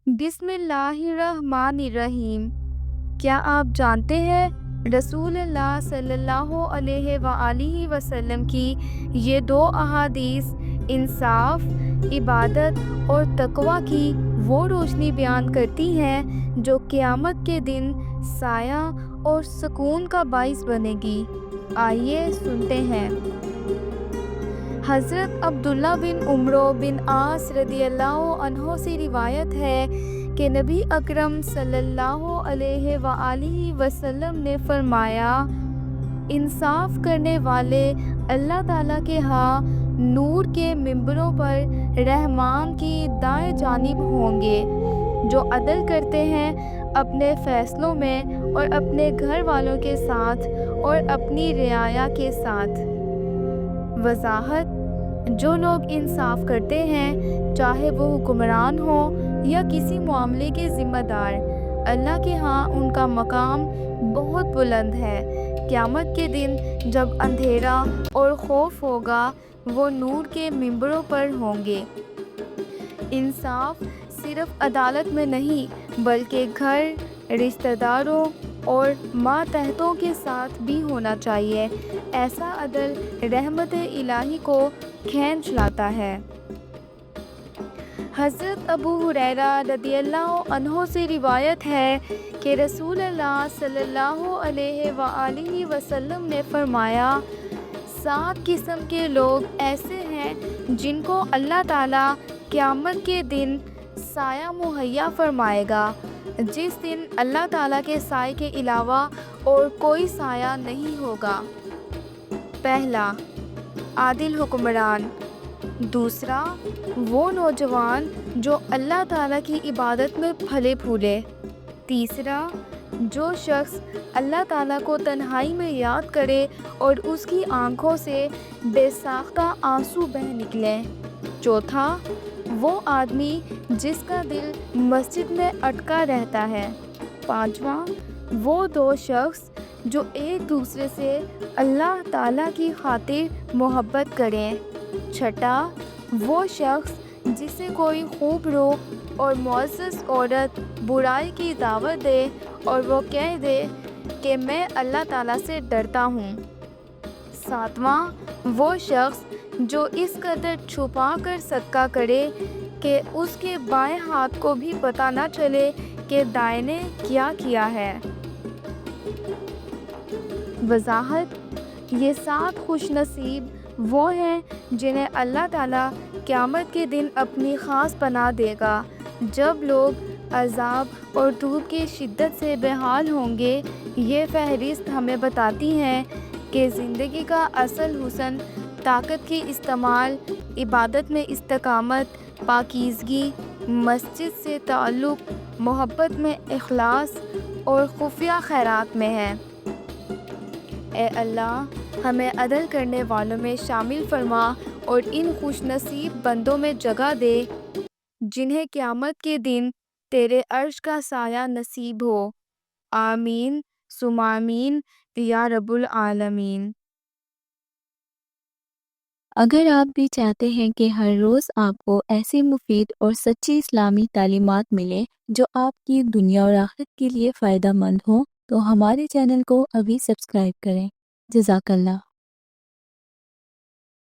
بسم اللہ الرحمن الرحیم۔ کیا آپ جانتے ہیں رسول اللہ صلی اللہ علیہ وآلہ وسلم کی یہ دو احادیث انصاف، عبادت اور تقوی کی وہ روشنی بیان کرتی ہیں جو قیامت کے دن سایہ اور سکون کا باعث بنے گی۔ آئیے سنتے ہیں۔ حضرت عبداللہ بن عمرو بن عاص رضی اللہ عنہ سے روایت ہے کہ نبی اکرم صلی اللہ علیہ وآلہ وسلم نے فرمایا، انصاف کرنے والے اللہ تعالیٰ کے ہاں نور کے ممبروں پر رحمان کی دائیں جانب ہوں گے، جو عدل کرتے ہیں اپنے فیصلوں میں اور اپنے گھر والوں کے ساتھ اور اپنی رعایا کے ساتھ۔ وضاحت: جو لوگ انصاف کرتے ہیں، چاہے وہ حکمران ہوں یا کسی معاملے کے ذمہ دار، اللہ کے ہاں ان کا مقام بہت بلند ہے۔ قیامت کے دن جب اندھیرا اور خوف ہوگا، وہ نور کے ممبروں پر ہوں گے۔ انصاف صرف عدالت میں نہیں بلکہ گھر، رشتہ داروں اور ماتحتوں کے ساتھ بھی ہونا چاہیے۔ ایسا عدل رحمت الہی کو کھینچ لاتا ہے۔ حضرت ابو ہریرہ رضی اللہ عنہ سے روایت ہے کہ رسول اللہ صلی اللہ علیہ وآلہ وسلم نے فرمایا، 7 قسم کے لوگ ایسے ہیں جن کو اللہ تعالیٰ قیامت کے دن سایہ مہیا فرمائے گا، جس دن اللہ تعالیٰ کے سائے کے علاوہ اور کوئی سایہ نہیں ہوگا۔ پہلا، عادل حکمران۔ دوسرا، وہ نوجوان جو اللہ تعالیٰ کی عبادت میں پھلے پھولے۔ تیسرا، جو شخص اللہ تعالیٰ کو تنہائی میں یاد کرے اور اس کی آنکھوں سے بے ساختہ آنسو بہہ نکلیں۔ چوتھا، وہ آدمی جس کا دل مسجد میں اٹکا رہتا ہے۔ پانچواں، وہ 2 شخص جو ایک دوسرے سے اللہ تعالیٰ کی خاطر محبت کریں۔ چھٹا، وہ شخص جسے کوئی خوب رو اور معزز عورت برائی کی دعوت دے اور وہ کہہ دے کہ میں اللہ تعالیٰ سے ڈرتا ہوں۔ ساتواں، وہ شخص جو اس قدر چھپا کر صدقہ کرے کہ اس کے بائیں ہاتھ کو بھی پتہ نہ چلے کہ دائیں نے کیا کیا ہے۔ وضاحت: یہ 7 خوش نصیب وہ ہیں جنہیں اللہ تعالیٰ قیامت کے دن اپنی خاص پناہ دے گا۔ جب لوگ عذاب اور دھوپ کی شدت سے بے حال ہوں گے۔ یہ فہرست ہمیں بتاتی ہے کہ زندگی کا اصل حسن طاقت کی استعمال، عبادت میں استقامت، پاکیزگی، مسجد سے تعلق، محبت میں اخلاص اور خفیہ خیرات میں ہے۔ اے اللہ، ہمیں عدل کرنے والوں میں شامل فرما اور ان خوش نصیب بندوں میں جگہ دے جنہیں قیامت کے دن تیرے عرش کا سایہ نصیب ہو۔ آمین ثم آمین یا رب العالمین۔ اگر آپ بھی چاہتے ہیں کہ ہر روز آپ کو ایسی مفید اور سچی اسلامی تعلیمات ملیں جو آپ کی دنیا اور آخرت کے لیے فائدہ مند ہوں، تو ہمارے چینل کو ابھی سبسکرائب کریں۔ جزاک اللہ۔